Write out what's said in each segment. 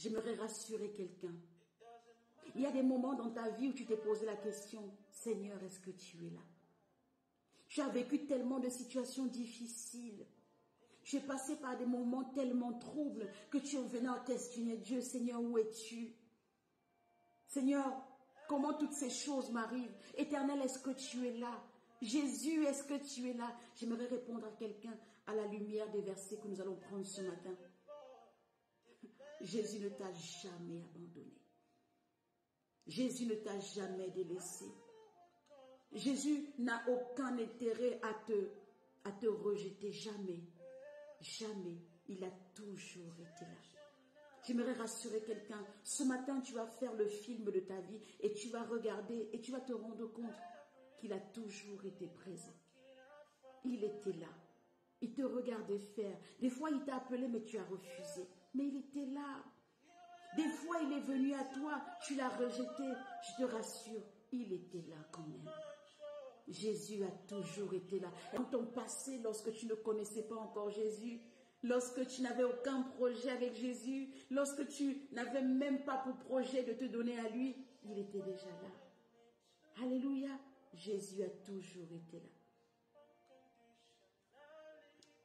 J'aimerais rassurer quelqu'un. Il y a des moments dans ta vie où tu t'es posé la question, Seigneur, est-ce que tu es là? Tu as vécu tellement de situations difficiles. Tu es passé par des moments tellement troubles que tu es venu à questionner Dieu, Seigneur, où es-tu? Seigneur, comment toutes ces choses m'arrivent? Éternel, est-ce que tu es là? Jésus, est-ce que tu es là? J'aimerais répondre à quelqu'un à la lumière des versets que nous allons prendre ce matin. Jésus ne t'a jamais abandonné. Jésus ne t'a jamais délaissé. Jésus n'a aucun intérêt à te rejeter. Jamais. Jamais. Il a toujours été là. J'aimerais rassurer quelqu'un. Ce matin, tu vas faire le film de ta vie et tu vas regarder et tu vas te rendre compte qu'il a toujours été présent. Il était là. Il te regardait faire. Des fois, il t'a appelé, mais tu as refusé. Mais il était là. Des fois, il est venu à toi, tu l'as rejeté. Je te rassure, il était là quand même. Jésus a toujours été là. Dans ton passé, lorsque tu ne connaissais pas encore Jésus, lorsque tu n'avais aucun projet avec Jésus, lorsque tu n'avais même pas pour projet de te donner à lui, il était déjà là. Alléluia. Jésus a toujours été là.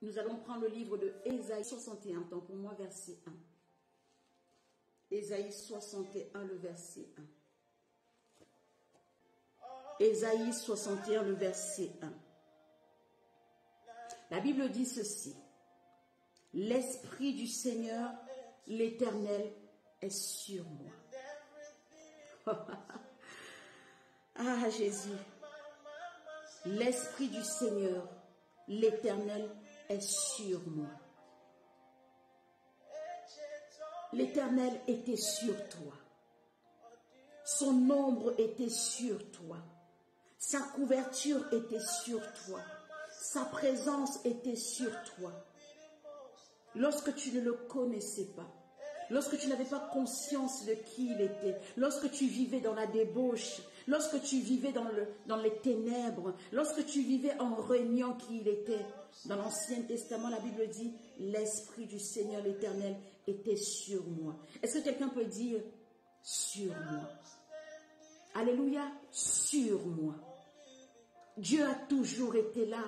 Nous allons prendre le livre de Ésaïe 61, tant pour moi, verset 1. Ésaïe 61, le verset 1. Ésaïe 61, le verset 1. La Bible dit ceci. L'Esprit du Seigneur, l'Éternel, est sur moi. Ah, Jésus. L'Esprit du Seigneur, l'Éternel, est sur moi. L'Éternel était sur toi. Son ombre était sur toi. Sa couverture était sur toi. Sa présence était sur toi. Lorsque tu ne le connaissais pas, lorsque tu n'avais pas conscience de qui il était, lorsque tu vivais dans la débauche, lorsque tu vivais dans les ténèbres, lorsque tu vivais en reniant qui il était, dans l'Ancien Testament, la Bible dit, l'Esprit du Seigneur l'Éternel était sur moi. Est-ce que quelqu'un peut dire, sur moi? Alléluia, sur moi. Dieu a toujours été là.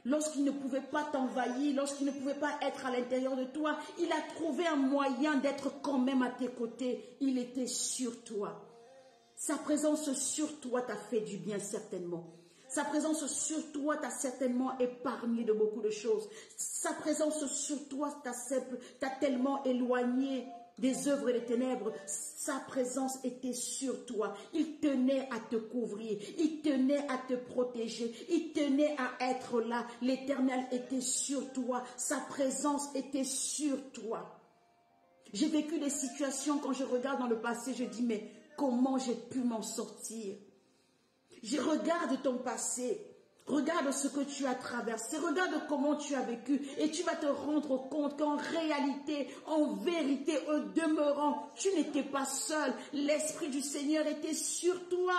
Lorsqu'il ne pouvait pas t'envahir, lorsqu'il ne pouvait pas être à l'intérieur de toi, il a trouvé un moyen d'être quand même à tes côtés. Il était sur toi. Sa présence sur toi t'a fait du bien certainement. Sa présence sur toi t'a certainement épargné de beaucoup de choses. Sa présence sur toi t'a tellement éloigné des œuvres et des ténèbres. Sa présence était sur toi. Il tenait à te couvrir. Il tenait à te protéger. Il tenait à être là. L'Éternel était sur toi. Sa présence était sur toi. J'ai vécu des situations, quand je regarde dans le passé, je dis, mais comment j'ai pu m'en sortir? Je regarde ton passé. Regarde ce que tu as traversé, regarde comment tu as vécu et tu vas te rendre compte qu'en réalité, en vérité, au demeurant, tu n'étais pas seul. L'Esprit du Seigneur était sur toi.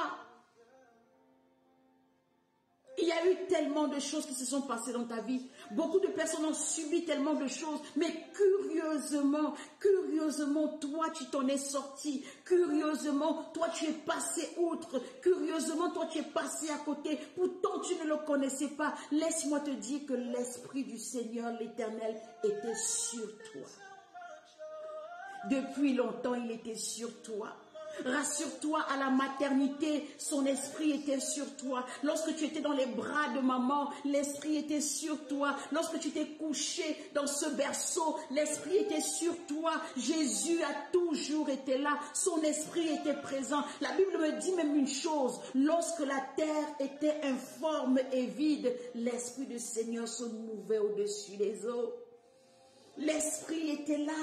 Il y a eu tellement de choses qui se sont passées dans ta vie. Beaucoup de personnes ont subi tellement de choses. Mais curieusement, toi, tu t'en es sorti. Curieusement, toi, tu es passé outre. Curieusement, toi, tu es passé à côté. Pourtant, tu ne le connaissais pas. Laisse-moi te dire que l'Esprit du Seigneur, l'Éternel, était sur toi. Depuis longtemps, il était sur toi. Rassure-toi, à la maternité, son esprit était sur toi. Lorsque tu étais dans les bras de maman, l'esprit était sur toi. Lorsque tu t'es couché dans ce berceau, l'esprit était sur toi. Jésus a toujours été là. Son esprit était présent. La Bible me dit même une chose. Lorsque la terre était informe et vide, l'esprit du Seigneur se mouvait au-dessus des eaux. L'esprit était là.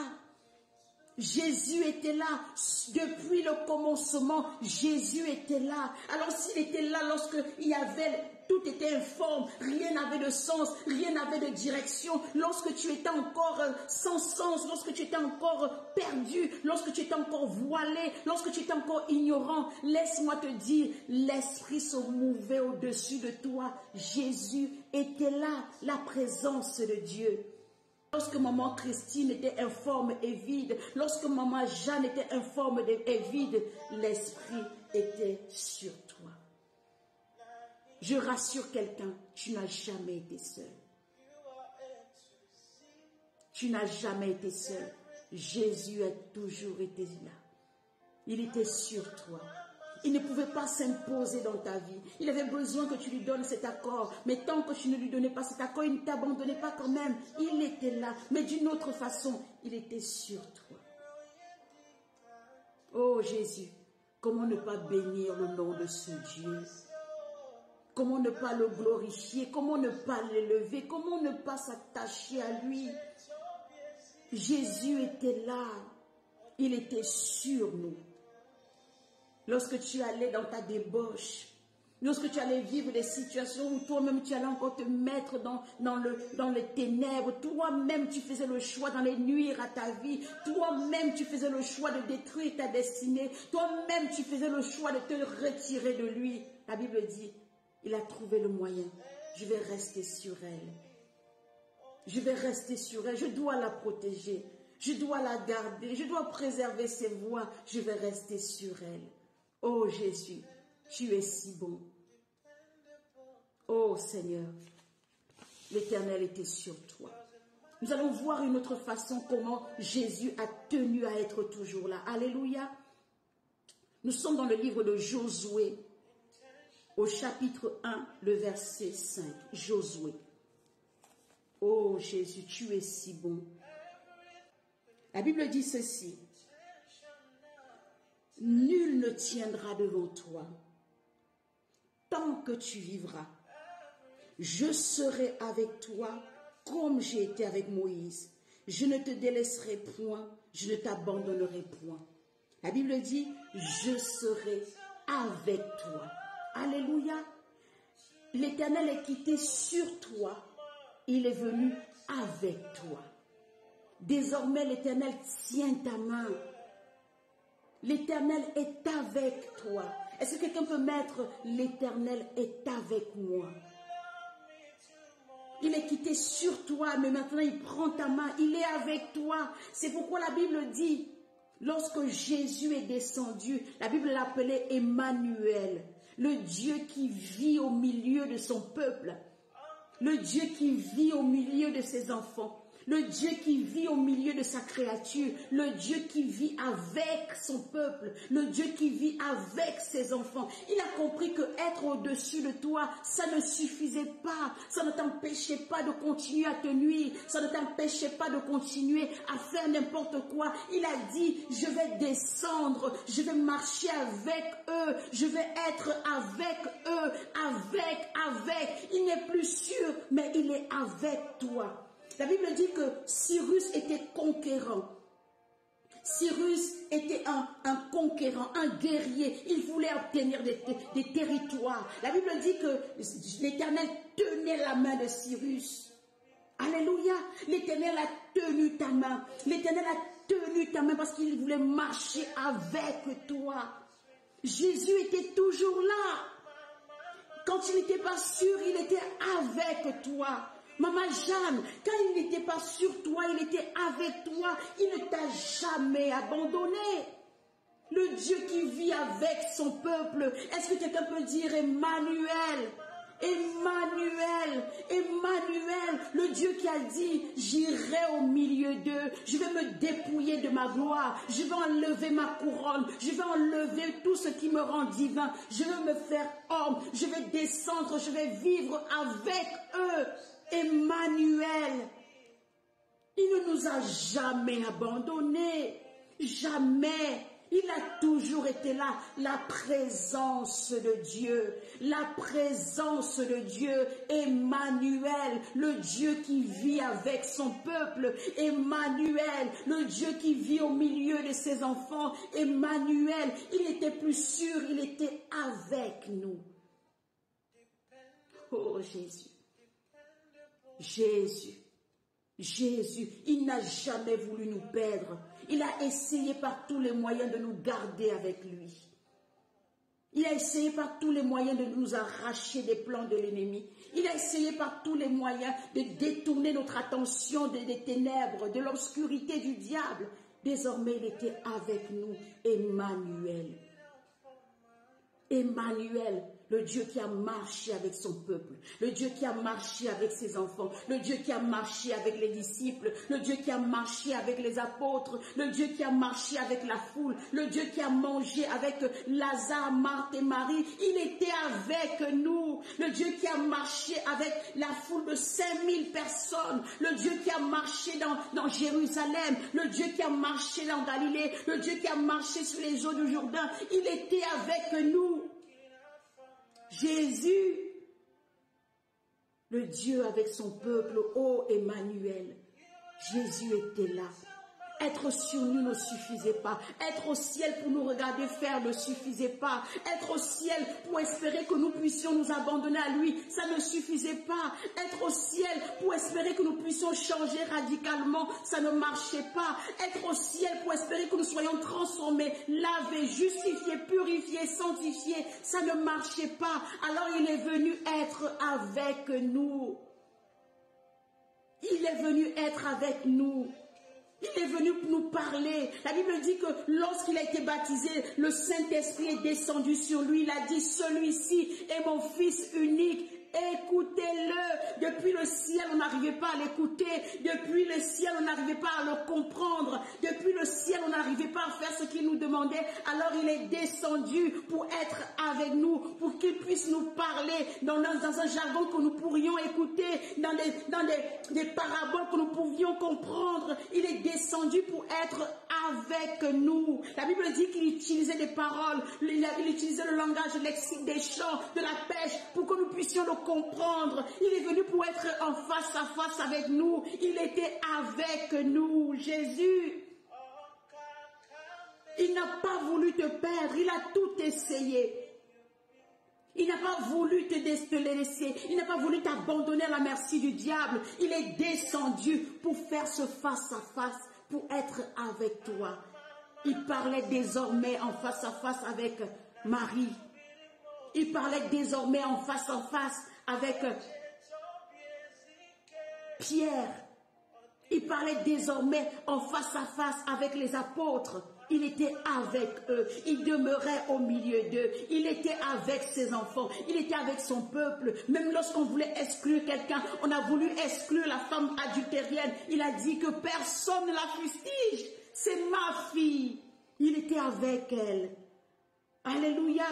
Jésus était là, depuis le commencement, Jésus était là. Alors s'il était là lorsque tout était informe, rien n'avait de sens, rien n'avait de direction, lorsque tu étais encore sans sens, lorsque tu étais encore perdu, lorsque tu étais encore voilé, lorsque tu étais encore ignorant, laisse-moi te dire, l'esprit se mouvait au-dessus de toi. Jésus était là, la présence de Dieu. Lorsque maman Christine était informe et vide, lorsque maman Jeanne était informe et vide, l'Esprit était sur toi. Je rassure quelqu'un, tu n'as jamais été seul. Tu n'as jamais été seul. Jésus a toujours été là. Il était sur toi. Il ne pouvait pas s'imposer dans ta vie. Il avait besoin que tu lui donnes cet accord. Mais tant que tu ne lui donnais pas cet accord, il ne t'abandonnait pas quand même. Il était là. Mais d'une autre façon, il était sur toi. Oh Jésus, comment ne pas bénir le nom de ce Dieu? Comment ne pas le glorifier? Comment ne pas l'élever? Comment ne pas s'attacher à lui? Jésus était là. Il était sur nous. Lorsque tu allais dans ta débauche, lorsque tu allais vivre des situations où toi-même tu allais encore te mettre dans les ténèbres, toi-même tu faisais le choix d'aller nuire à ta vie, toi-même tu faisais le choix de détruire ta destinée, toi-même tu faisais le choix de te retirer de lui. La Bible dit, il a trouvé le moyen. Je vais rester sur elle. Je vais rester sur elle. Je dois la protéger. Je dois la garder. Je dois préserver ses voies. Je vais rester sur elle. Oh Jésus, tu es si bon. Oh Seigneur, l'Éternel était sur toi. Nous allons voir une autre façon comment Jésus a tenu à être toujours là. Alléluia. Nous sommes dans le livre de Josué, au chapitre 1, le verset 5. Josué. Oh Jésus, tu es si bon. La Bible dit ceci. Nul ne tiendra devant toi tant que tu vivras. Je serai avec toi comme j'ai été avec Moïse. Je ne te délaisserai point, je ne t'abandonnerai point. La Bible dit, je serai avec toi. Alléluia. L'Éternel est quitté sur toi. Il est venu avec toi. Désormais, l'Éternel tient ta main. L'Éternel est avec toi. Est-ce que quelqu'un peut mettre « L'Éternel est avec moi » ? Il est quitté sur toi, mais maintenant il prend ta main. Il est avec toi. C'est pourquoi la Bible dit, lorsque Jésus est descendu, la Bible l'appelait Emmanuel, le Dieu qui vit au milieu de son peuple, le Dieu qui vit au milieu de ses enfants. Le Dieu qui vit au milieu de sa créature, le Dieu qui vit avec son peuple, le Dieu qui vit avec ses enfants. Il a compris que être au-dessus de toi, ça ne suffisait pas. Ça ne t'empêchait pas de continuer à te nuire. Ça ne t'empêchait pas de continuer à faire n'importe quoi. Il a dit, je vais descendre, je vais marcher avec eux, je vais être avec eux, avec. Il n'est plus sûr, mais il est avec toi. La Bible dit que Cyrus était conquérant. Cyrus était un conquérant, un guerrier. Il voulait obtenir des territoires. La Bible dit que l'Éternel tenait la main de Cyrus. Alléluia. L'Éternel a tenu ta main. L'Éternel a tenu ta main parce qu'il voulait marcher avec toi. Jésus était toujours là. Quand il n'était pas sûr, il était avec toi. Maman Jeanne, quand il n'était pas sur toi, il était avec toi. Il ne t'a jamais abandonné. Le Dieu qui vit avec son peuple. Est-ce que quelqu'un peut dire Emmanuel? Emmanuel, Emmanuel, le Dieu qui a dit, j'irai au milieu d'eux, je vais me dépouiller de ma gloire, je vais enlever ma couronne, je vais enlever tout ce qui me rend divin, je vais me faire homme, je vais descendre, je vais vivre avec eux. Emmanuel, il ne nous a jamais abandonnés, jamais. Il a toujours été là, la présence de Dieu, la présence de Dieu, Emmanuel, le Dieu qui vit avec son peuple, Emmanuel, le Dieu qui vit au milieu de ses enfants, Emmanuel, il était plus sûr, il était avec nous. Oh Jésus, Jésus. Jésus, il n'a jamais voulu nous perdre. Il a essayé par tous les moyens de nous garder avec lui. Il a essayé par tous les moyens de nous arracher des plans de l'ennemi. Il a essayé par tous les moyens de détourner notre attention des ténèbres, de l'obscurité du diable. Désormais, il était avec nous, Emmanuel. Emmanuel, le Dieu qui a marché avec son peuple, le Dieu qui a marché avec ses enfants, le Dieu qui a marché avec les disciples, le Dieu qui a marché avec les apôtres, le Dieu qui a marché avec la foule, le Dieu qui a mangé avec Lazare, Marthe et Marie. Il était avec nous, le Dieu qui a marché avec la foule de 5000 personnes, le Dieu qui a marché dans Jérusalem, le Dieu qui a marché dans Galilée, le Dieu qui a marché sur les eaux du Jourdain. Il était avec nous. Jésus, le Dieu avec son peuple, ô Emmanuel, Jésus était là. Être sur nous ne suffisait pas. Être au ciel pour nous regarder faire ne suffisait pas. Être au ciel pour espérer que nous puissions nous abandonner à lui, ça ne suffisait pas. Être au ciel pour espérer que nous puissions changer radicalement, ça ne marchait pas. Être au ciel pour espérer que nous soyons transformés, lavés, justifiés, purifiés, sanctifiés, ça ne marchait pas. Alors il est venu être avec nous. Il est venu être avec nous. Il est venu nous parler. La Bible dit que lorsqu'il a été baptisé, le Saint-Esprit est descendu sur lui. Il a dit, celui-ci est mon fils unique. Écoutez-le. Depuis le ciel, on n'arrivait pas à l'écouter. Depuis le ciel, on n'arrivait pas à le comprendre. Depuis le ciel, on n'arrivait pas à faire ce qu'il nous demandait. Alors il est descendu pour être avec nous, pour qu'il puisse nous parler dans un jargon que nous pourrions écouter, dans des paraboles que nous pouvions comprendre. Il est descendu pour être avec nous. La Bible dit qu'il utilisait des paroles, il utilisait le langage lexique des chants, de la pêche, pour que nous puissions le comprendre. Il est venu pour être en face à face avec nous. Il était avec nous. Jésus, il n'a pas voulu te perdre. Il a tout essayé. Il n'a pas voulu te laisser. Il n'a pas voulu t'abandonner à la merci du diable. Il est descendu pour faire ce face à face, pour être avec toi. Il parlait désormais en face à face avec Marie. Il parlait désormais en face avec Pierre. Il parlait désormais en face à face avec les apôtres. Il était avec eux. Il demeurait au milieu d'eux. Il était avec ses enfants. Il était avec son peuple. Même lorsqu'on voulait exclure quelqu'un, on a voulu exclure la femme adultérienne. Il a dit que personne ne la fustige. C'est ma fille. Il était avec elle. Alléluia.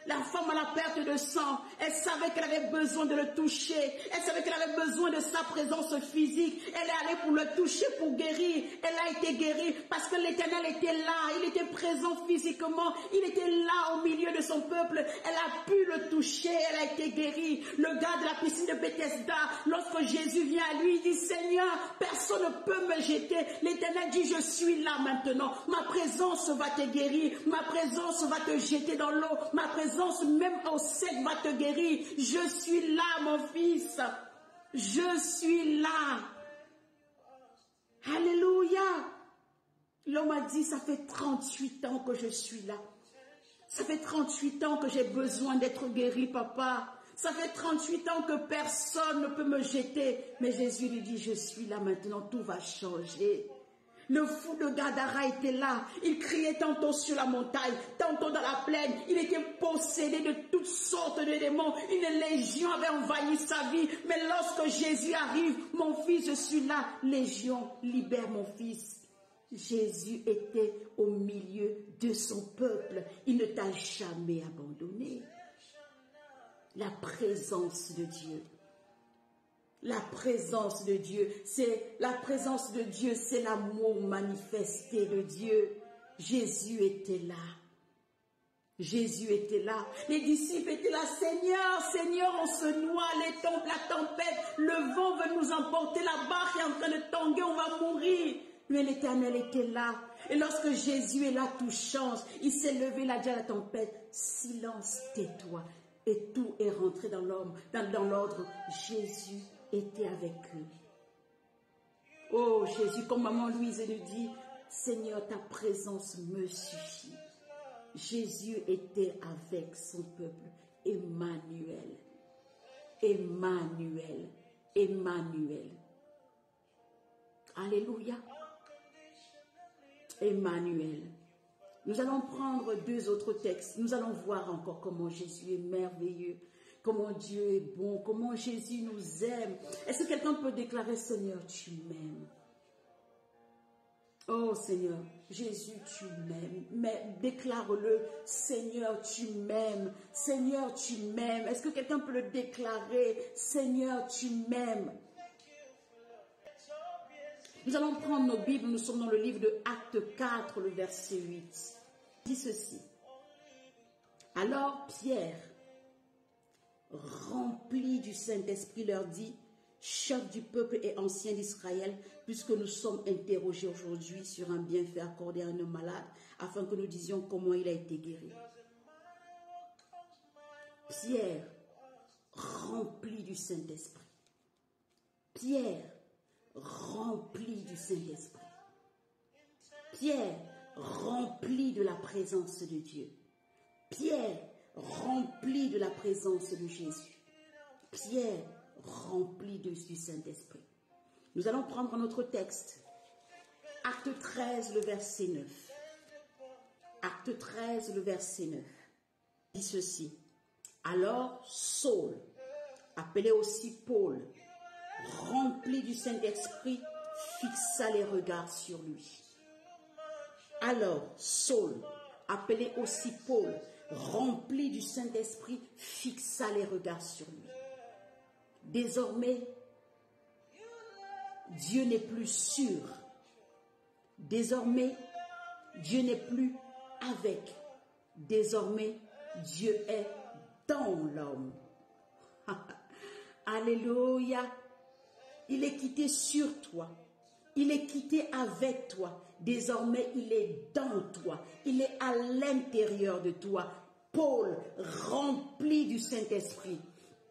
La femme à la perte de sang, elle savait qu'elle avait besoin de le toucher. Elle savait qu'elle avait besoin de sa présence physique. Elle est allée pour le toucher, pour guérir. Elle a été guérie parce que l'Éternel était là. Il était présent physiquement. Il était là au milieu de son peuple. Elle a pu le toucher. Elle a été guérie. Le gars de la piscine de Bethesda, lorsque Jésus vient à lui, il dit, Seigneur, personne ne peut me jeter. L'Éternel dit, je suis là maintenant. Ma présence va te guérir. Ma présence va te jeter dans l'eau. Ma présence même au sec va te guérir. Je suis là, mon fils. Je suis là. Alléluia. L'homme a dit, ça fait 38 ans que je suis là. Ça fait 38 ans que j'ai besoin d'être guéri, papa. Ça fait 38 ans que personne ne peut me jeter. Mais Jésus lui dit, je suis là maintenant, tout va changer. Le fou de Gadara était là. Il criait tantôt sur la montagne, tantôt dans la plaine. Il était possédé de toutes sortes de démons. Une légion avait envahi sa vie. Mais lorsque Jésus arrive, mon fils, je suis là. Légion, libère mon fils. Jésus était au milieu de son peuple. Il ne t'a jamais abandonné. La présence de Dieu. La présence de Dieu, c'est l'amour manifesté de Dieu. Jésus était là. Jésus était là. Les disciples étaient là. Seigneur, Seigneur, on se noie, la tempête, le vent veut nous emporter, la barque est en train de tanguer, on va mourir. Mais l'Éternel était là. Et lorsque Jésus est là, tout change. Il s'est levé, il a dit à la tempête, silence, tais-toi. Et tout est rentré dans l'ordre. Jésus était avec eux. Oh Jésus, comme maman Louise nous dit, Seigneur, ta présence me suffit. Jésus était avec son peuple. Emmanuel. Emmanuel. Emmanuel. Alléluia. Emmanuel. Nous allons prendre 2 autres textes. Nous allons voir encore comment Jésus est merveilleux, comment Dieu est bon, comment Jésus nous aime. Est-ce que quelqu'un peut déclarer, Seigneur, tu m'aimes? Oh Seigneur, Jésus, tu m'aimes. Mais déclare-le, Seigneur, tu m'aimes. Seigneur, tu m'aimes. Est-ce que quelqu'un peut le déclarer? Seigneur, tu m'aimes. Nous allons prendre nos Bibles, nous sommes dans le livre de Actes 4, le verset 8. Il dit ceci. Alors Pierre, rempli du Saint-Esprit, leur dit, chef du peuple et ancien d'Israël, puisque nous sommes interrogés aujourd'hui sur un bienfait accordé à un homme malade, afin que nous disions comment il a été guéri. Pierre, rempli du Saint-Esprit. Pierre, rempli du Saint-Esprit. Pierre, rempli de la présence de Dieu. Pierre, rempli de la présence de Jésus. Pierre, rempli du Saint-Esprit. Nous allons prendre notre texte. Acte 13, le verset 9. Acte 13, le verset 9. Il dit ceci. Alors Saul, appelé aussi Paul, rempli du Saint-Esprit, fixa les regards sur lui. Alors Saul, appelé aussi Paul, rempli du Saint-Esprit, fixa les regards sur lui. Désormais, Dieu n'est plus sûr. Désormais, Dieu n'est plus avec. Désormais, Dieu est dans l'homme. Alléluia. Il est quitté sur toi. Il est quitté avec toi. Désormais, il est dans toi. Il est à l'intérieur de toi. Paul, rempli du Saint-Esprit.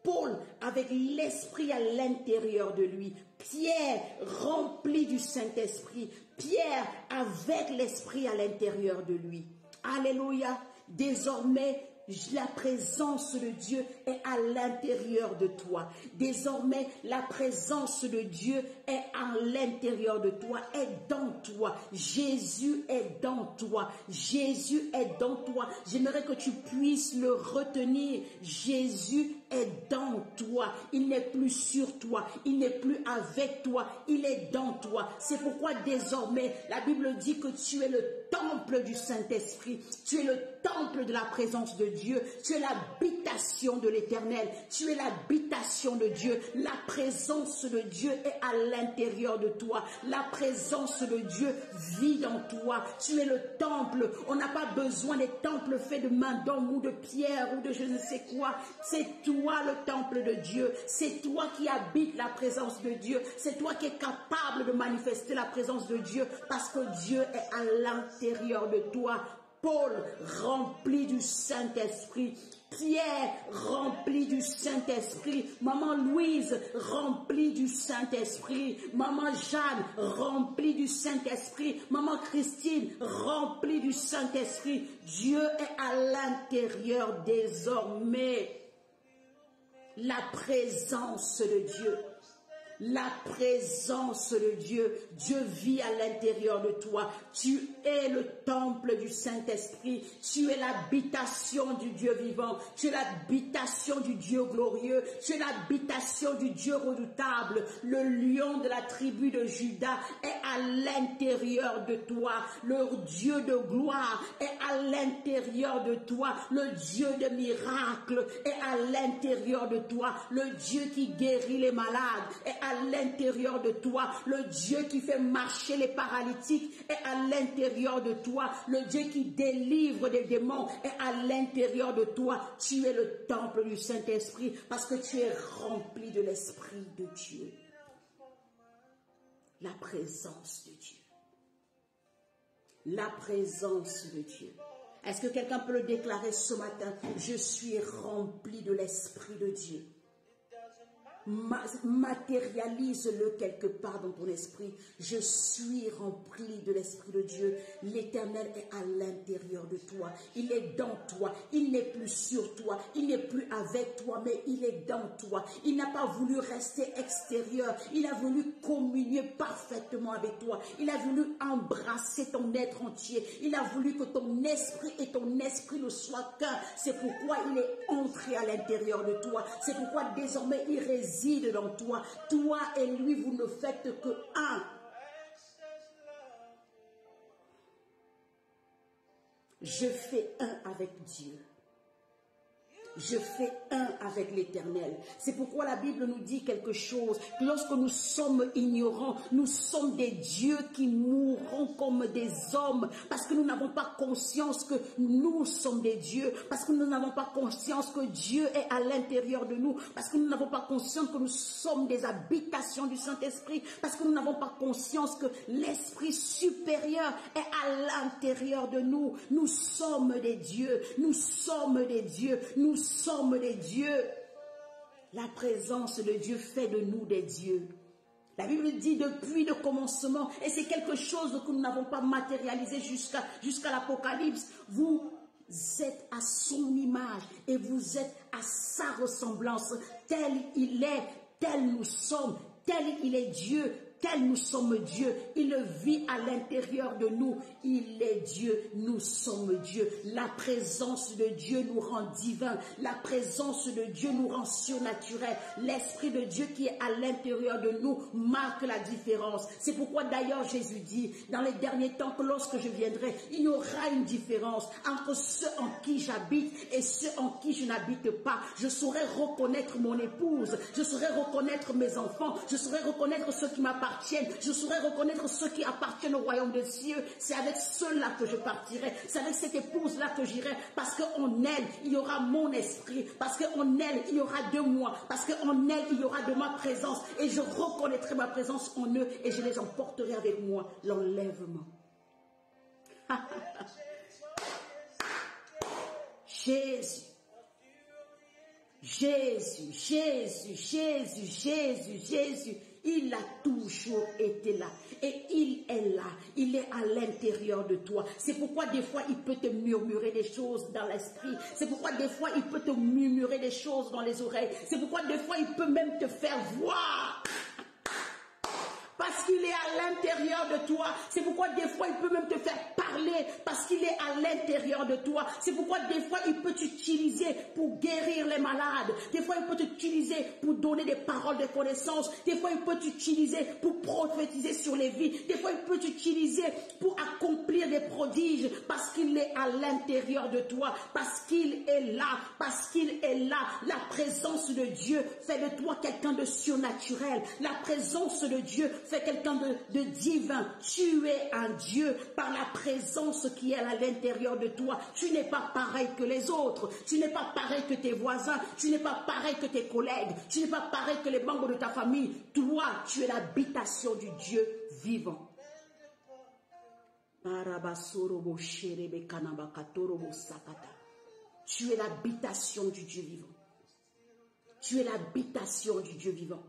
Paul, avec l'Esprit à l'intérieur de lui. Pierre, rempli du Saint-Esprit. Pierre, avec l'Esprit à l'intérieur de lui. Alléluia. Désormais, la présence de Dieu est à l'intérieur de toi. Désormais, la présence de Dieu est à l'intérieur de toi, est dans toi. Jésus est dans toi. Jésus est dans toi. J'aimerais que tu puisses le retenir. Jésus est dans toi. Il n'est plus sur toi. Il n'est plus avec toi. Il est dans toi. C'est pourquoi désormais, la Bible dit que tu es le temple du Saint-Esprit. Tu es le temple de la présence de Dieu. Tu es l'habitation de l'Éternel. Tu es l'habitation de Dieu. La présence de Dieu est à l'intérieur de toi. La présence de Dieu vit en toi. Tu es le temple. On n'a pas besoin des temples faits de main d'homme ou de pierre ou de je ne sais quoi. C'est toi le temple de Dieu. C'est toi qui habites la présence de Dieu. C'est toi qui es capable de manifester la présence de Dieu parce que Dieu est à l'intérieur de toi. Paul, rempli du Saint-Esprit. Pierre, rempli du Saint-Esprit. Maman Louise, remplie du Saint-Esprit. Maman Jeanne, remplie du Saint-Esprit. Maman Christine, remplie du Saint-Esprit. Dieu est à l'intérieur désormais. La présence de Dieu. La présence de Dieu. Dieu vit à l'intérieur de toi. Tu es le temple du Saint-Esprit. Tu es l'habitation du Dieu vivant. Tu es l'habitation du Dieu glorieux. Tu es l'habitation du Dieu redoutable. Le lion de la tribu de Juda est à l'intérieur de toi. Le Dieu de gloire est à l'intérieur de toi. Le Dieu de miracles est à l'intérieur de toi. Le Dieu qui guérit les malades est à l'intérieur de toi. Le Dieu qui fait marcher les paralytiques est à l'intérieur de toi. Le Dieu qui délivre des démons est à l'intérieur de toi. Tu es le temple du Saint-Esprit parce que tu es rempli de l'Esprit de Dieu. La présence de Dieu. La présence de Dieu. Est-ce que quelqu'un peut le déclarer ce matin? Je suis rempli de l'Esprit de Dieu. Matérialise-le quelque part dans ton esprit. Je suis rempli de l'Esprit de Dieu. L'Éternel est à l'intérieur de toi. Il est dans toi. Il n'est plus sur toi. Il n'est plus avec toi, mais il est dans toi. Il n'a pas voulu rester extérieur. Il a voulu communier parfaitement avec toi. Il a voulu embrasser ton être entier. Il a voulu que ton esprit et ton esprit ne soient qu'un. C'est pourquoi il est entré à l'intérieur de toi. C'est pourquoi désormais il réside dans toi. Toi et lui, vous ne faites que un. Je fais un avec Dieu. Je fais un avec l'Éternel. C'est pourquoi la Bible nous dit quelque chose. Lorsque nous sommes ignorants, nous sommes des dieux qui mourront comme des hommes. Parce que nous n'avons pas conscience que nous sommes des dieux. Parce que nous n'avons pas conscience que Dieu est à l'intérieur de nous. Parce que nous n'avons pas conscience que nous sommes des habitations du Saint-Esprit. Parce que nous n'avons pas conscience que l'Esprit supérieur est à l'intérieur de nous. Nous sommes des dieux. Nous sommes des dieux. Nous sommes des dieux. La présence de Dieu fait de nous des dieux. La Bible dit depuis le commencement, et c'est quelque chose que nous n'avons pas matérialisé jusqu'à l'Apocalypse. Vous êtes à son image et vous êtes à sa ressemblance. Tel il est, tel nous sommes, tel il est Dieu, tel nous sommes Dieu. Il vit à l'intérieur de nous. Il est Dieu, nous sommes Dieu. La présence de Dieu nous rend divins. La présence de Dieu nous rend surnaturels. L'Esprit de Dieu qui est à l'intérieur de nous marque la différence. C'est pourquoi d'ailleurs Jésus dit, dans les derniers temps, que lorsque je viendrai, il y aura une différence entre ceux en qui j'habite et ceux en qui je n'habite pas. Je saurai reconnaître mon épouse. Je saurai reconnaître mes enfants. Je saurai reconnaître ceux qui m'appartiennent. Je saurai reconnaître ceux qui appartiennent au royaume des cieux. C'est avec ceux-là que je partirai. C'est avec cette épouse-là que j'irai. Parce qu'en elle, il y aura mon esprit. Parce qu'en elle, il y aura de moi. Parce qu'en elle, il y aura de ma présence. Et je reconnaîtrai ma présence en eux. Et je les emporterai avec moi. L'enlèvement. Jésus. Jésus, Jésus, Jésus, Jésus, Jésus, il a toujours été là et il est là, il est à l'intérieur de toi. C'est pourquoi des fois il peut te murmurer des choses dans l'esprit, c'est pourquoi des fois il peut te murmurer des choses dans les oreilles, c'est pourquoi des fois il peut même te faire voir. Parce qu'il est à l'intérieur de toi. C'est pourquoi des fois il peut même te faire parler parce qu'il est à l'intérieur de toi. C'est pourquoi des fois il peut t'utiliser pour guérir les malades. Des fois il peut t'utiliser pour donner des paroles de connaissance. Des fois il peut t'utiliser pour prophétiser sur les vies. Des fois il peut t'utiliser pour accomplir des prodiges parce qu'il est à l'intérieur de toi. Parce qu'il est là. Parce qu'il est là. La présence de Dieu fait de toi quelqu'un de surnaturel. La présence de Dieu fait quelqu'un de divin. Tu es un Dieu par la présence qui est à l'intérieur de toi. Tu n'es pas pareil que les autres. Tu n'es pas pareil que tes voisins. Tu n'es pas pareil que tes collègues. Tu n'es pas pareil que les membres de ta famille. Toi, tu es l'habitation du Dieu vivant. Tu es l'habitation du Dieu vivant. Tu es l'habitation du Dieu vivant.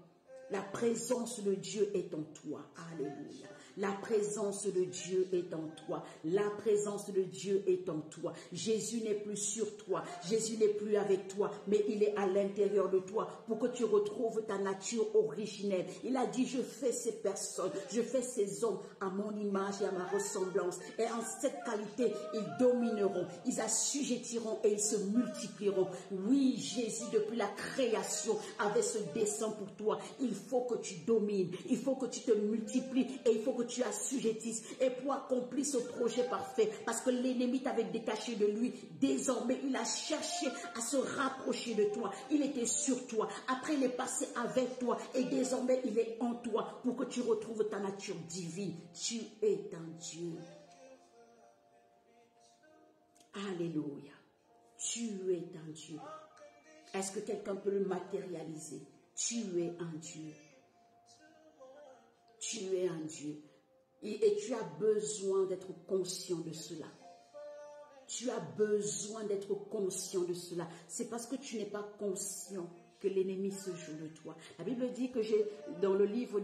La présence de Dieu est en toi. Alléluia. La présence de Dieu est en toi. La présence de Dieu est en toi. Jésus n'est plus sur toi. Jésus n'est plus avec toi, mais il est à l'intérieur de toi pour que tu retrouves ta nature originelle. Il a dit, je fais ces personnes, je fais ces hommes à mon image et à ma ressemblance. Et en cette qualité, ils domineront, ils assujettiront et ils se multiplieront. Oui, Jésus, depuis la création, avait ce dessein pour toi. Il faut que tu domines, il faut que tu te multiplies et il faut que tu assujettisses. Et pour accomplir ce projet parfait, parce que l'ennemi t'avait détaché de lui, désormais il a cherché à se rapprocher de toi. Il était sur toi, après il est passé avec toi et désormais il est en toi pour que tu retrouves ta nature divine. Tu es un Dieu. Alléluia. Tu es un Dieu. Est-ce que quelqu'un peut le matérialiser? Tu es un Dieu. Tu es un Dieu. Et tu as besoin d'être conscient de cela. Tu as besoin d'être conscient de cela. C'est parce que tu n'es pas conscient que l'ennemi se joue de toi. La Bible dit que dans le livre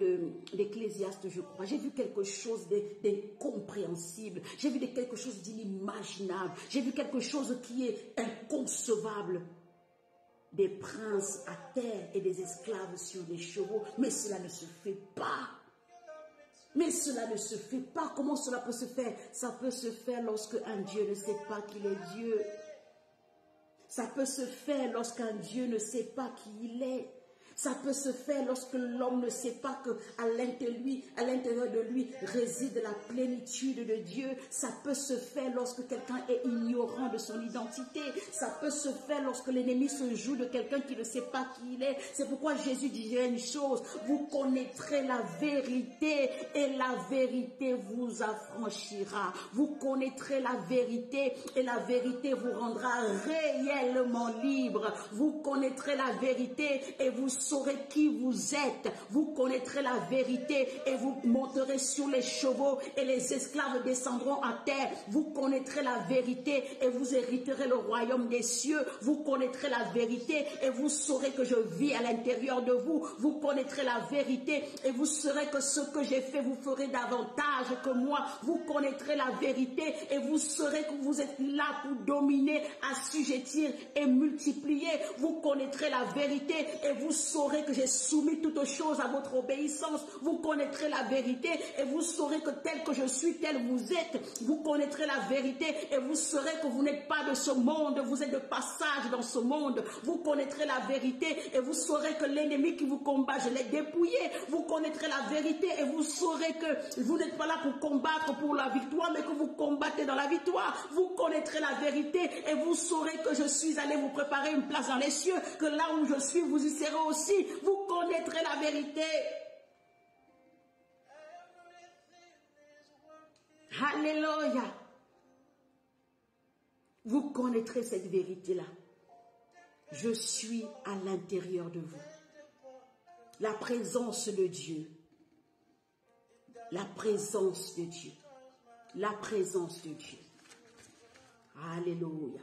d'Ecclésiaste, je crois, j'ai vu quelque chose d'incompréhensible. J'ai vu quelque chose d'inimaginable. J'ai vu quelque chose qui est inconcevable. Des princes à terre et des esclaves sur des chevaux. Mais cela ne se fait pas. Mais cela ne se fait pas. Comment cela peut se faire? Ça peut se faire lorsque un Dieu ne sait pas qu'il est Dieu. Ça peut se faire lorsqu'un Dieu ne sait pas qui il est. Ça peut se faire lorsque l'homme ne sait pas qu'à l'intérieur de lui réside la plénitude de Dieu. Ça peut se faire lorsque quelqu'un est ignorant de son identité. Ça peut se faire lorsque l'ennemi se joue de quelqu'un qui ne sait pas qui il est. C'est pourquoi Jésus disait une chose: vous connaîtrez la vérité et la vérité vous affranchira. Vous connaîtrez la vérité et la vérité vous rendra réellement libre. Vous connaîtrez la vérité et vous saurez qui vous êtes. Vous connaîtrez la vérité et vous monterez sur les chevaux et les esclaves descendront à terre. Vous connaîtrez la vérité et vous hériterez le royaume des cieux. Vous connaîtrez la vérité et vous saurez que je vis à l'intérieur de vous. Vous connaîtrez la vérité et vous saurez que ce que j'ai fait, vous ferez davantage que moi. Vous connaîtrez la vérité et vous saurez que vous êtes là pour dominer, assujettir et multiplier. Vous connaîtrez la vérité et vous saurez que j'ai soumis toutes choses à votre obéissance. Vous connaîtrez la vérité et vous saurez que tel que je suis, tel vous êtes. Vous connaîtrez la vérité et vous saurez que vous n'êtes pas de ce monde, vous êtes de passage dans ce monde. Vous connaîtrez la vérité et vous saurez que l'ennemi qui vous combat, je l'ai dépouillé. Vous connaîtrez la vérité et vous saurez que vous n'êtes pas là pour combattre pour la victoire, mais que vous combattez dans la victoire. Vous connaîtrez la vérité et vous saurez que je suis allé vous préparer une place dans les cieux, que là où je suis, vous y serez aussi. Vous connaîtrez la vérité. Alléluia. Vous connaîtrez cette vérité-là. Je suis à l'intérieur de vous. La présence de Dieu. La présence de Dieu. La présence de Dieu. Alléluia.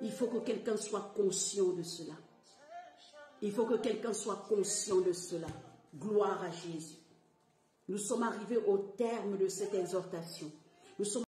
Il faut que quelqu'un soit conscient de cela. Il faut que quelqu'un soit conscient de cela. Gloire à Jésus. Nous sommes arrivés au terme de cette exhortation. Nous sommes